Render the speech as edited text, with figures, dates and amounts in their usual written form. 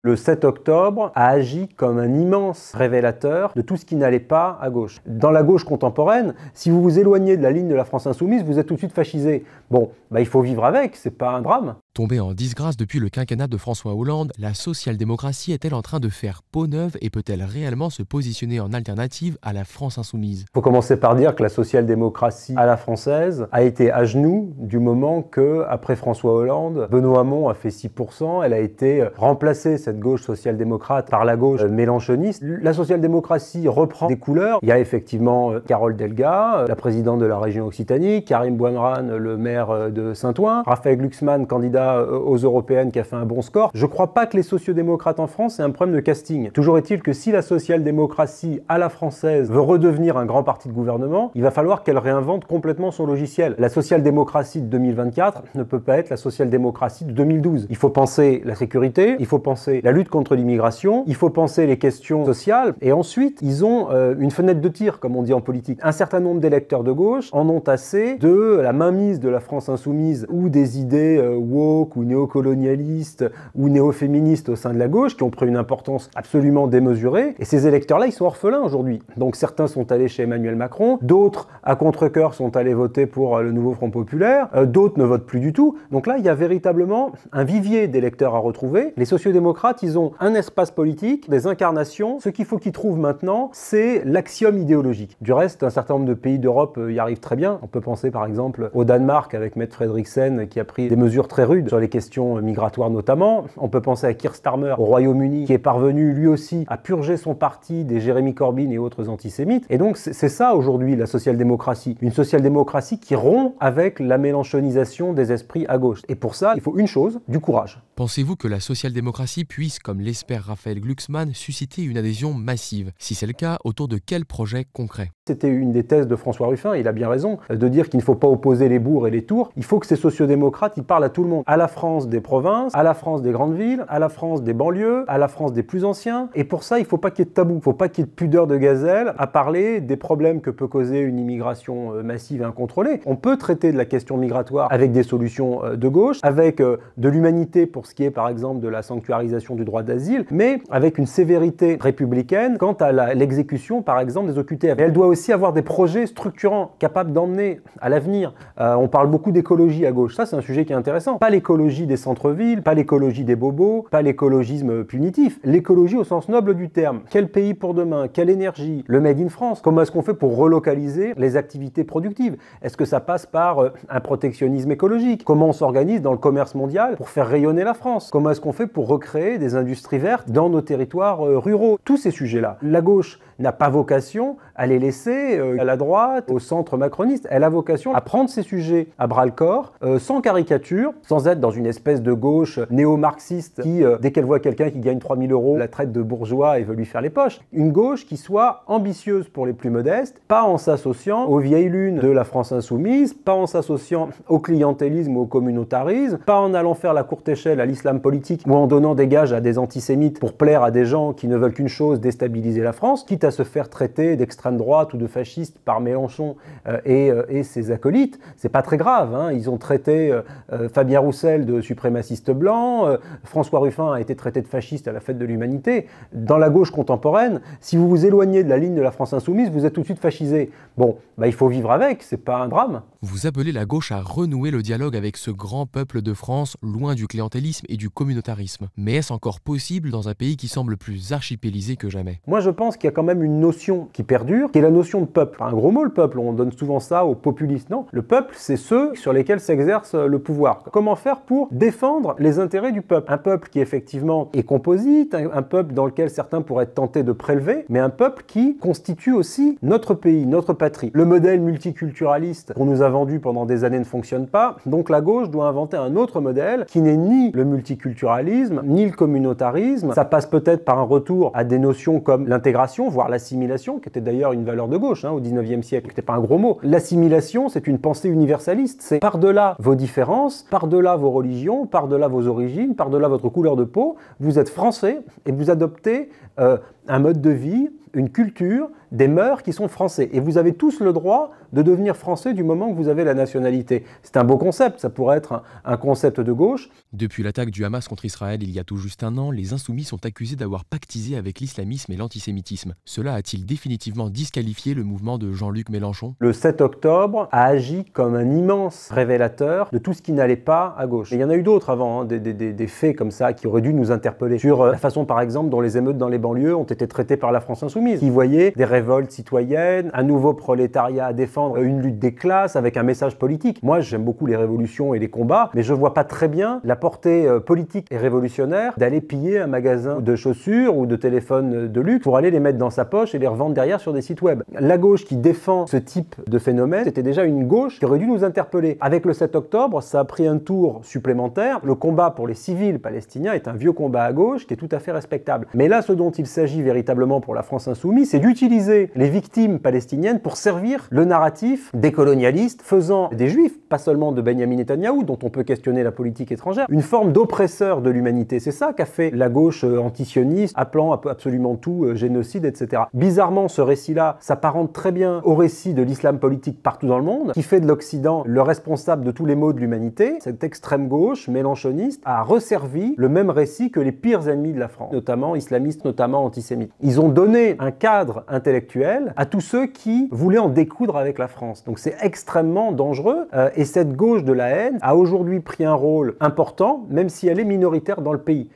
Le 7 octobre a agi comme un immense révélateur de tout ce qui n'allait pas à gauche. Dans la gauche contemporaine, si vous vous éloignez de la ligne de la France insoumise, vous êtes tout de suite fascisé. Bon, il faut vivre avec, c'est pas un drame. Tombée en disgrâce depuis le quinquennat de François Hollande, la social-démocratie est-elle en train de faire peau neuve et peut-elle réellement se positionner en alternative à la France insoumise? Il faut commencer par dire que la social-démocratie à la française a été à genoux du moment que, après François Hollande, Benoît Hamon a fait 6%, elle a été remplacée, cette gauche social-démocrate, par la gauche mélenchoniste. La social-démocratie reprend des couleurs. Il y a effectivement Carole Delga, la présidente de la région Occitanie, Karim Bouamrane, le maire de Saint-Ouen, Raphaël Glucksmann, candidat aux européennes qui a fait un bon score. Je ne crois pas que les sociodémocrates en France aient un problème de casting. Toujours est-il que si la social-démocratie à la française veut redevenir un grand parti de gouvernement, il va falloir qu'elle réinvente complètement son logiciel. La social-démocratie de 2024 ne peut pas être la social-démocratie de 2012. Il faut penser la sécurité, il faut penser la lutte contre l'immigration, il faut penser les questions sociales, et ensuite, ils ont une fenêtre de tir, comme on dit en politique. Un certain nombre d'électeurs de gauche en ont assez de la mainmise de la France insoumise ou des idées woke ou néocolonialistes ou néo-féministes au sein de la gauche qui ont pris une importance absolument démesurée, et ces électeurs-là, ils sont orphelins aujourd'hui. Donc certains sont allés chez Emmanuel Macron, d'autres, à contre-cœur, sont allés voter pour le nouveau Front Populaire, d'autres ne votent plus du tout. Donc là, il y a véritablement un vivier d'électeurs à retrouver. Les sociodémocrates, ils ont un espace politique, des incarnations. Ce qu'il faut qu'ils trouvent maintenant, c'est l'axiome idéologique. Du reste, un certain nombre de pays d'Europe y arrivent très bien. On peut penser par exemple au Danemark avec Mette Frederiksen qui a pris des mesures très rudes sur les questions migratoires notamment. On peut penser à Keir Starmer au Royaume-Uni qui est parvenu lui aussi à purger son parti des Jeremy Corbyn et autres antisémites. Et donc c'est ça aujourd'hui la social-démocratie. Une social-démocratie qui rompt avec la mélenchonisation des esprits à gauche. Et pour ça, il faut une chose, du courage. Pensez-vous que la social-démocratie puisse, comme l'espère Raphaël Glucksmann, susciter une adhésion massive? Si c'est le cas, autour de quels projets concrets? C'était une des thèses de François Ruffin, il a bien raison, de dire qu'il ne faut pas opposer les bourgs et les tours. Il faut que ces sociodémocrates, ils parlent à tout le monde. À la France des provinces, à la France des grandes villes, à la France des banlieues, à la France des plus anciens. Et pour ça, il ne faut pas qu'il y ait de tabou. Il ne faut pas qu'il y ait de pudeur de gazelle à parler des problèmes que peut causer une immigration massive et incontrôlée. On peut traiter de la question migratoire avec des solutions de gauche, avec de l'humanité pour ce qui est par exemple de la sanctuarisation du droit d'asile, mais avec une sévérité républicaine quant à l'exécution par exemple des OQTF. Et elle doit aussi avoir des projets structurants capables d'emmener à l'avenir. On parle beaucoup d'écologie à gauche, ça c'est un sujet qui est intéressant. Pas l'écologie des centres-villes, pas l'écologie des bobos, pas l'écologisme punitif, l'écologie au sens noble du terme. Quel pays pour demain? Quelle énergie? Le Made in France? Comment est-ce qu'on fait pour relocaliser les activités productives? Est-ce que ça passe par un protectionnisme écologique? Comment on s'organise dans le commerce mondial pour faire rayonner la France? Comment est-ce qu'on fait pour recréer des industries vertes dans nos territoires ruraux? Tous ces sujets-là. La gauche n'a pas vocation à les laisser à la droite, au centre macroniste. Elle a vocation à prendre ces sujets à bras-le-corps, sans caricature, sans être dans une espèce de gauche néo-marxiste qui, dès qu'elle voit quelqu'un qui gagne 3000 €, la traite de bourgeois et veut lui faire les poches. Une gauche qui soit ambitieuse pour les plus modestes, pas en s'associant aux vieilles lunes de la France insoumise, pas en s'associant au clientélisme ou au communautarisme, pas en allant faire la courte échelle à l'islam politique ou en donnant des gages à des antisémites pour plaire à des gens qui ne veulent qu'une chose, déstabiliser la France, quitte à se faire traiter d'extrême droite ou de fasciste par Mélenchon et ses acolytes. C'est pas très grave, hein. Ils ont traité Fabien Roussel de suprémaciste blanc, François Ruffin a été traité de fasciste à la fête de l'humanité. Dans la gauche contemporaine, si vous vous éloignez de la ligne de la France insoumise, vous êtes tout de suite fascisé. Bon, il faut vivre avec, c'est pas un drame. Vous appelez la gauche à renouer le dialogue avec ce grand peuple de France, loin du clientélisme et du communautarisme. Mais est-ce encore possible dans un pays qui semble plus archipélisé que jamais? Moi je pense qu'il y a quand même une notion qui perdure, qui est la notion de peuple. Un gros mot le peuple, on donne souvent ça aux populistes. Non, le peuple c'est ceux sur lesquels s'exerce le pouvoir. Comment faire pour défendre les intérêts du peuple? Un peuple qui effectivement est composite, un peuple dans lequel certains pourraient être tentés de prélever, mais un peuple qui constitue aussi notre pays, notre patrie. Le modèle multiculturaliste qu'on nous a vendu pendant des années ne fonctionne pas, donc la gauche doit inventer un autre modèle qui n'est ni le multiculturalisme, ni le communautarisme. Ça passe peut-être par un retour à des notions comme l'intégration, voire l'assimilation, qui était d'ailleurs une valeur de gauche au XIXe siècle, qui n'était pas un gros mot. L'assimilation, c'est une pensée universaliste, c'est par-delà vos différences, par-delà vos religions, par-delà vos origines, par-delà votre couleur de peau, vous êtes français et vous adoptez un mode de vie, une culture, des mœurs qui sont français. Et vous avez tous le droit de devenir français du moment que vous avez la nationalité. C'est un beau concept, ça pourrait être un concept de gauche. Depuis l'attaque du Hamas contre Israël il y a tout juste un an, les insoumis sont accusés d'avoir pactisé avec l'islamisme et l'antisémitisme. Cela a-t-il définitivement disqualifié le mouvement de Jean-Luc Mélenchon? Le 7 octobre a agi comme un immense révélateur de tout ce qui n'allait pas à gauche. Et il y en a eu d'autres avant, hein, des faits comme ça qui auraient dû nous interpeller. Sur la façon par exemple dont les émeutes dans les banlieues ont été traitées par la France insoumise, qui voyait des révoltes citoyennes, un nouveau prolétariat à défendre, une lutte des classes avec un message politique. Moi j'aime beaucoup les révolutions et les combats, mais je vois pas très bien la portée politique et révolutionnaire d'aller piller un magasin de chaussures ou de téléphones de luxe pour aller les mettre dans sa poche et les revendre derrière sur des sites web. La gauche qui défend ce type de phénomène, c'était déjà une gauche qui aurait dû nous interpeller. Avec le 7 octobre, ça a pris un tour supplémentaire. Le combat pour les civils palestiniens est un vieux combat à gauche qui est tout à fait respectable. Mais là, ce dont il s'agit véritablement pour la France insoumise, c'est d'utiliser les victimes palestiniennes pour servir le narratif décolonialiste, faisant des Juifs, pas seulement de Benyamin Netanyahou, dont on peut questionner la politique étrangère, une forme d'oppresseur de l'humanité. C'est ça qu'a fait la gauche antisioniste, appelant absolument tout génocide, etc. Bizarrement, ce récit-là s'apparente très bien au récit de l'islam politique partout dans le monde, qui fait de l'Occident le responsable de tous les maux de l'humanité. Cette extrême gauche, mélenchoniste, a resservi le même récit que les pires ennemis de la France, notamment islamistes, notamment antisémites. Ils ont donné un cadre intellectuel à tous ceux qui voulaient en découdre avec la France. Donc c'est extrêmement dangereux, et cette gauche de la haine a aujourd'hui pris un rôle important, même si elle est minoritaire dans le pays.